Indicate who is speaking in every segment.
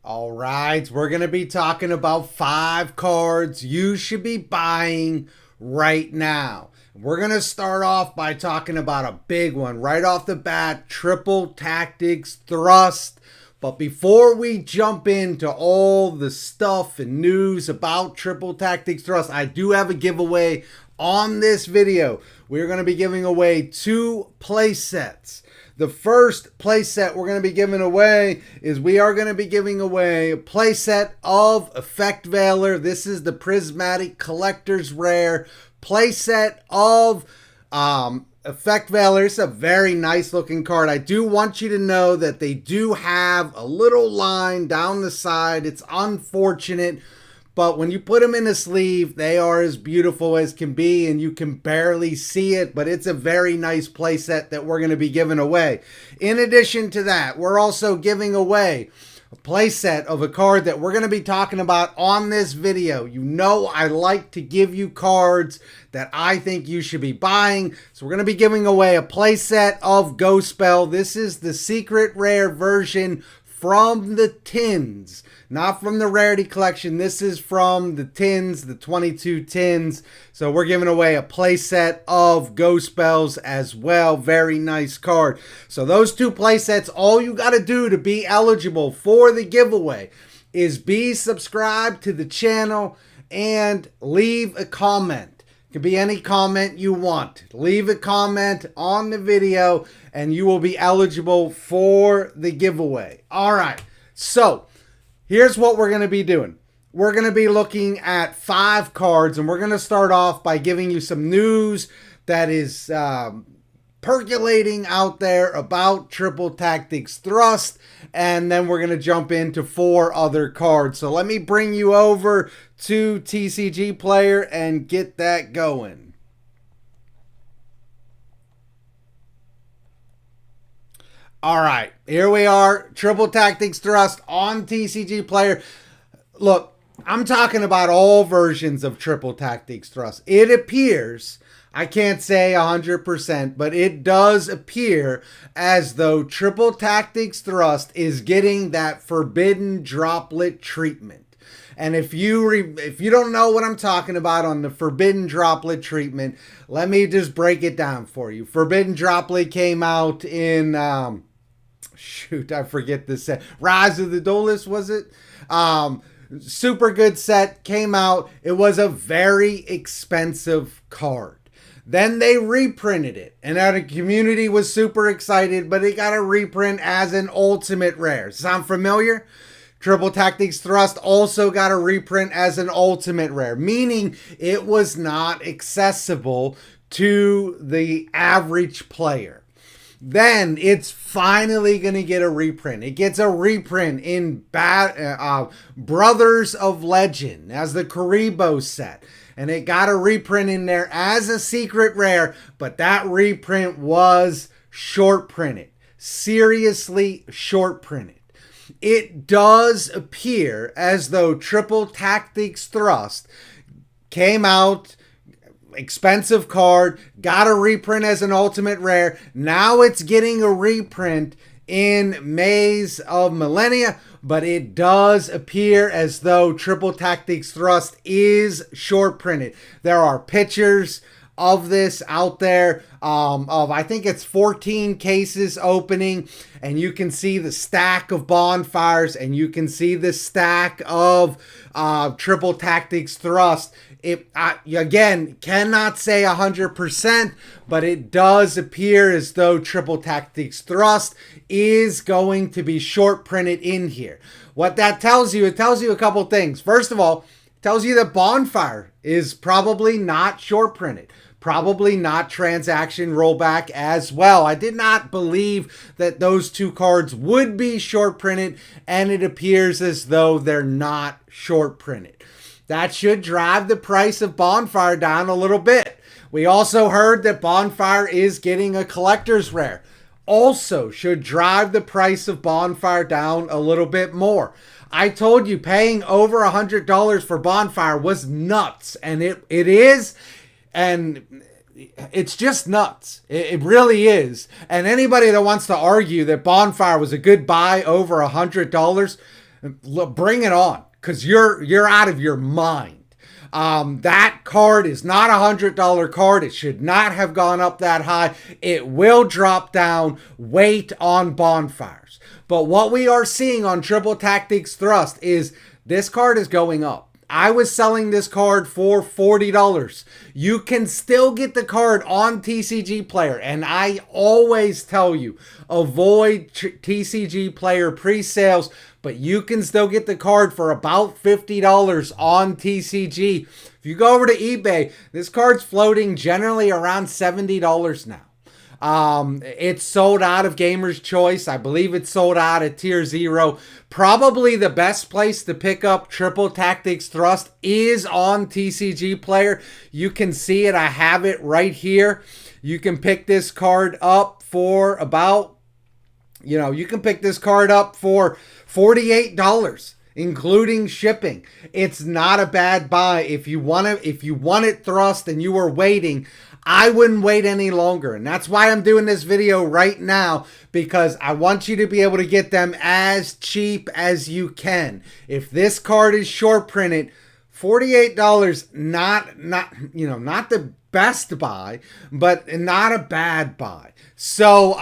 Speaker 1: All right, we're going to be talking about 5 cards you should be buying right now. We're going to start off by talking about a big one right off the bat, Triple Tactics Thrust. But before we jump into all the stuff and news about Triple Tactics Thrust, I do have a giveaway on this video. We're going to be giving away 2 play sets. The first playset we're going to be giving away is we are going to be giving away a playset of Effect Veiler. This is the Prismatic Collector's Rare playset of Effect Veiler. It's a very nice looking card. I do want you to know that they do have a little line down the side. It's unfortunate, but when you put them in a sleeve, they are as beautiful as can be, and you can barely see it, but it's a very nice playset that we're going to be giving away. In addition to that, we're also giving away a playset of a card that we're going to be talking about on this video. You know I like to give you cards that I think you should be buying, so we're going to be giving away a playset of Ghost Spell. This is the secret rare version from the tins, not from the rarity collection. This is from the tins, the 22 tins. So we're giving away a playset of Ghost Spells as well. Very nice card. So those 2 playsets, all you got to do to be eligible for the giveaway is be subscribed to the channel and leave a comment. It could be any comment you want. Leave a comment on the video and you will be eligible for the giveaway. All right, so here's what we're going to be doing. We're going to be looking at 5 cards, and we're going to start off by giving you some news that is percolating out there about Triple Tactics Thrust, and then we're going to jump into 4 other cards. So let me bring you over to TCG Player and get that going. All right, here we are, Triple Tactics Thrust on TCG Player. Look, I'm talking about all versions of Triple Tactics Thrust. It appears, I can't say 100%, but it does appear as though Triple Tactics Thrust is getting that forbidden droplet treatment. And if you don't know what I'm talking about on the forbidden droplet treatment, let me just break it down for you. Forbidden droplet came out in shoot, I forget the set. Rise of the Duelist, was it? Super good set, came out. It was a very expensive card. Then they reprinted it, and the community was super excited, but it got a reprint as an ultimate rare. Sound familiar? Triple Tactics Thrust also got a reprint as an ultimate rare, meaning it was not accessible to the average player. Then it's finally going to get a reprint. It gets a reprint in Brothers of Legend as the Karibo set. And it got a reprint in there as a secret rare, but that reprint was short printed. Seriously short printed. It does appear as though Triple Tactics Thrust came out, expensive card, got a reprint as an ultimate rare. Now it's getting a reprint in Maze of Millennia, but it does appear as though Triple Tactics Thrust is short printed. There are pictures of this out there of I think it's 14 cases opening, and you can see the stack of bonfires and you can see the stack of Triple Tactics Thrust. It again cannot say 100%, but it does appear as though Triple Tactics Thrust is going to be short printed in here. What that tells you, it tells you a couple things. First of all, it tells you that Bonfire is probably not short printed. Probably not transaction rollback as well. I did not believe that those 2 cards would be short printed, and it appears as though they're not short printed. That should drive the price of Bonfire down a little bit. We also heard that Bonfire is getting a collector's rare. Also should drive the price of Bonfire down a little bit more. I told you paying over $100 for Bonfire was nuts, and it is. And it's just nuts. It really is. And anybody that wants to argue that Bonfire was a good buy over $100, bring it on, because you're out of your mind. That card is not $100 card. It should not have gone up that high. It will drop down. Wait on bonfires. But what we are seeing on Triple Tactics Thrust is this card is going up. I was selling this card for $40. You can still get the card on TCG Player, and I always tell you, avoid TCG Player pre-sales, but you can still get the card for about $50 on TCG. If you go over to eBay, this card's floating generally around $70 now. It's sold out of Gamer's Choice. I believe it's sold out at Tier 0. Probably the best place to pick up Triple Tactics Thrust is on TCG Player. You can see it. I have it right here. You can pick this card up for about, you can pick this card up for $48. Including shipping. It's not a bad buy. If you want it Thrust and you were waiting, I wouldn't wait any longer. And that's why I'm doing this video right now, because I want you to be able to get them as cheap as you can. If this card is short printed, $48, not the best buy, but not a bad buy. So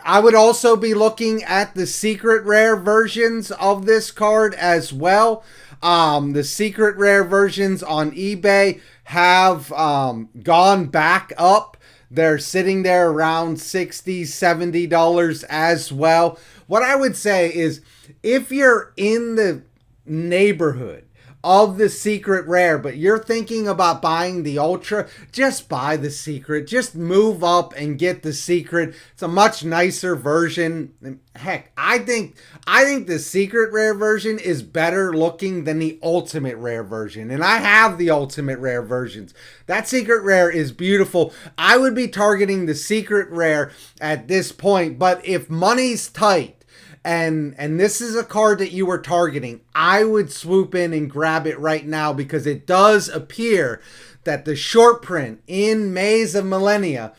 Speaker 1: I would also be looking at the secret rare versions of this card as well. The secret rare versions on eBay have gone back up. They're sitting there around $60, $70 as well. What I would say is, if you're in the neighborhood of the secret rare, but you're thinking about buying the ultra, just buy the secret. Just move up and get the secret. It's a much nicer version. Heck, I think the secret rare version is better looking than the ultimate rare version. And I have the ultimate rare versions. That secret rare is beautiful. I would be targeting the secret rare at this point, but if money's tight, and this is a card that you were targeting, I would swoop in and grab it right now, because it does appear that the short print in Maze of Millennia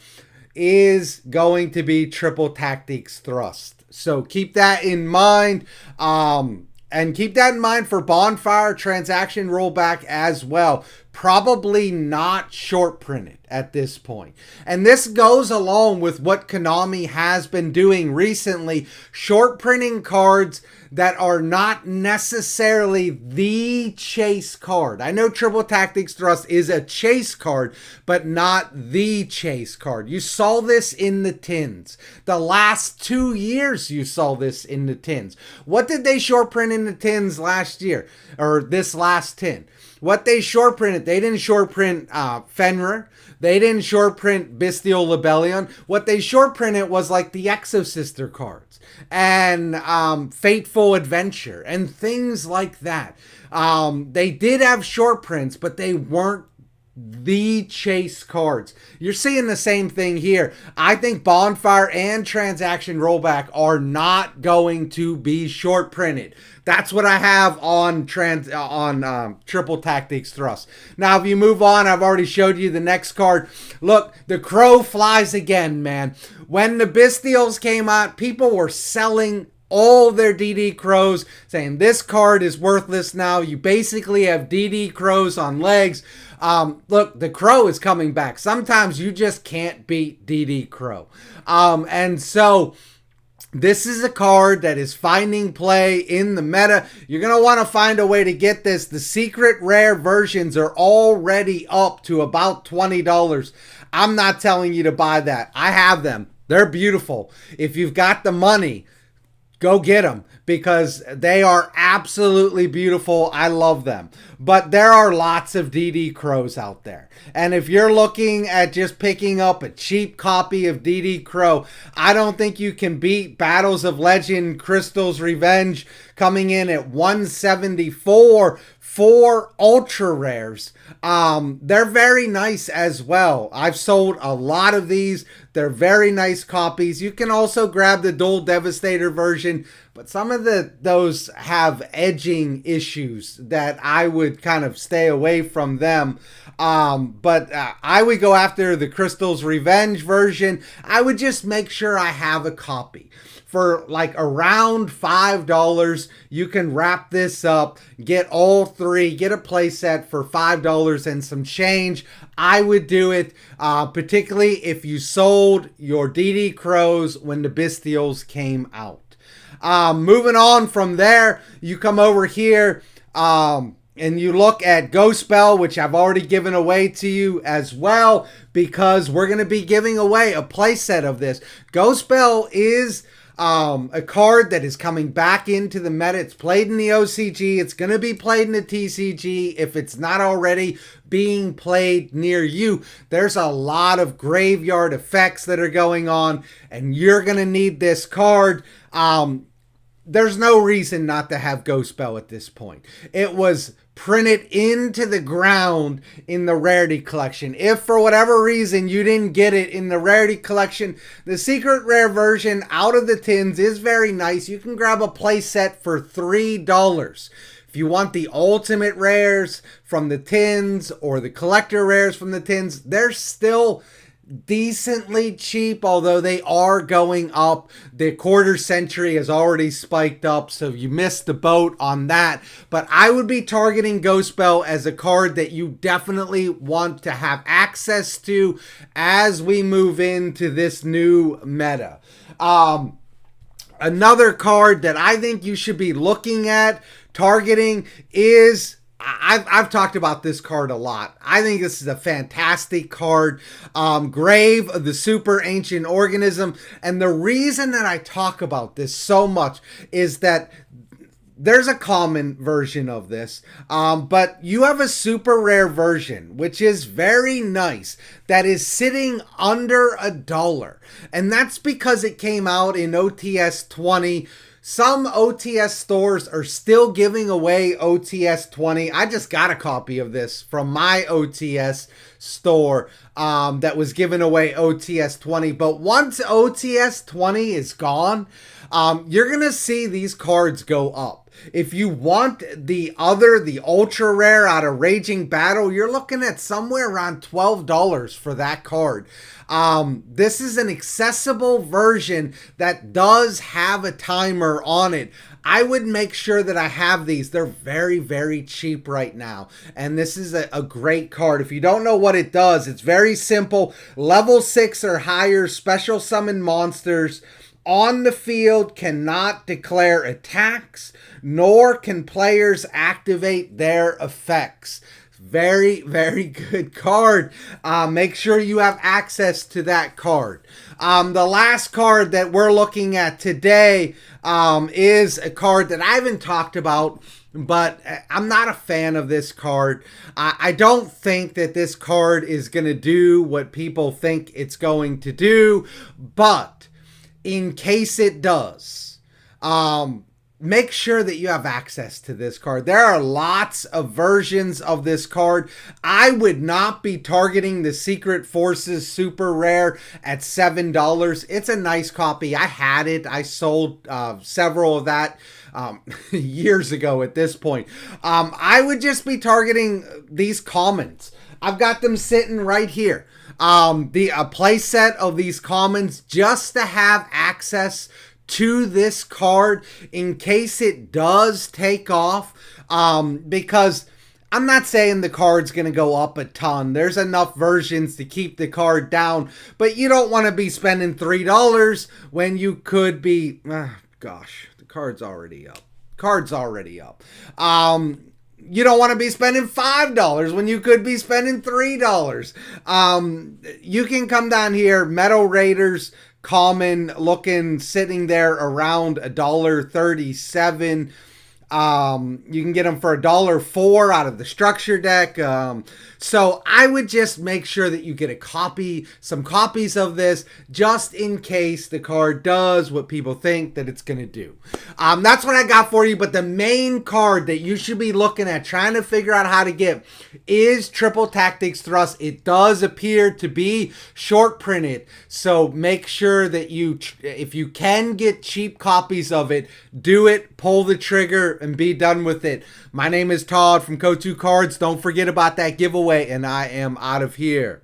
Speaker 1: is going to be Triple Tactics Thrust. So keep that in mind. And keep that in mind for Bonfire transaction rollback as well. Probably not short printed at this point. And this goes along with what Konami has been doing recently. Short printing cards that are not necessarily the chase card. I know Triple Tactics Thrust is a chase card, but not the chase card. You saw this in the tins. The last 2 years you saw this in the tins. What did they short print in the tins last year? Or this last tin? What they short printed, they didn't short print Fenrir. They didn't short print Bestial Rebellion. What they short printed was like the Exosister cards and Fateful Adventure and things like that. They did have short prints, but they weren't the chase cards. You're seeing the same thing here. I think Bonfire and Transaction Rollback are not going to be short printed. That's what I have on Triple Tactics Thrust. Now, if you move on, I've already showed you the next card. Look, the crow flies again, man. When the Bestials came out, people were selling all their DD Crows, saying this card is worthless now. You basically have DD Crows on legs. Look, the Crow is coming back. Sometimes you just can't beat DD Crow. And so this is a card that is finding play in the meta. You're going to want to find a way to get this. The secret rare versions are already up to about $20. I'm not telling you to buy that. I have them. They're beautiful. If you've got the money, go get them, because they are absolutely beautiful. I love them. But there are lots of DD Crows out there. And if you're looking at just picking up a cheap copy of DD Crow, I don't think you can beat Battles of Legend Crystal's Revenge coming in at $174 for ultra rares. They're very nice as well. I've sold a lot of these. They're very nice copies. You can also grab the Dual Devastator version, but some of those have edging issues that I would kind of stay away from them. But I would go after the Crystal's Revenge version. I would just make sure I have a copy. for like around $5. You can wrap this up, get all three, get a playset for $5 and some change. I would do it, particularly if you sold your DD Crows when the Bestials came out. Moving on from there, you come over here and you look at Ghost Bell, which I've already given away to you as well, because we're going to be giving away a playset of this. Ghost Bell is a card that is coming back into the meta. It's played in the OCG. It's going to be played in the TCG if it's not already being played near you. There's a lot of graveyard effects that are going on, and you're going to need this card. There's no reason not to have Ghost Bell at this point. It was printed into the ground in the Rarity Collection. If for whatever reason you didn't get it in the Rarity Collection, the Secret Rare version out of the tins is very nice. You can grab a playset for $3. If you want the ultimate rares from the tins or the collector rares from the tins, they're still decently cheap, although they are going up. The quarter century has already spiked up, so you missed the boat on that. But I would be targeting Ghost Bell as a card that you definitely want to have access to as we move into this new meta. Another card that I think you should be looking at targeting is, I've talked about this card a lot. I think this is a fantastic card. Grave of the Super Ancient Organism. And the reason that I talk about this so much is that there's a common version of this, but you have a super rare version, which is very nice, that is sitting under $1. And that's because it came out in OTS 20. Some OTS stores are still giving away OTS 20. I just got a copy of this from my OTS store that was giving away OTS 20. But once OTS 20 is gone, you're going to see these cards go up. If you want the ultra rare out of Raging Battle, you're looking at somewhere around $12 for that card. This is an accessible version that does have a timer on it. I would make sure that I have these. They're very, very cheap right now. And this is a great card. If you don't know what it does, it's very simple. Level 6 or higher special summon monsters on the field cannot declare attacks, nor can players activate their effects. Very, very good card. Make sure you have access to that card. The last card that we're looking at today is a card that I haven't talked about, but I'm not a fan of this card. I don't think that this card is going to do what people think it's going to do, but in case it does, make sure that you have access to this card. There are lots of versions of this card. I would not be targeting the Secret Forces Super Rare at $7. It's a nice copy. I had it. I sold several of that years ago at this point. I would just be targeting these commons. I've got them sitting right here. A playset of these commons just to have access to this card in case it does take off, because I'm not saying the card's going to go up a ton. There's enough versions to keep the card down, but you don't want to be spending $3 when you could be, gosh, the card's already up. You don't want to be spending $5 when you could be spending $3. You can come down here, Metal Raiders, common looking, sitting there around $1.37. You can get them for $1.04 out of the structure deck. So I would just make sure that you get some copies of this, just in case the card does what people think that it's going to do. That's what I got for you. But the main card that you should be looking at, trying to figure out how to get, is Triple Tactics Thrust. It does appear to be short printed. So make sure that if you can get cheap copies of it, do it, pull the trigger, and be done with it. My name is Todd from Go2 Cards. Don't forget about that giveaway, and I am out of here.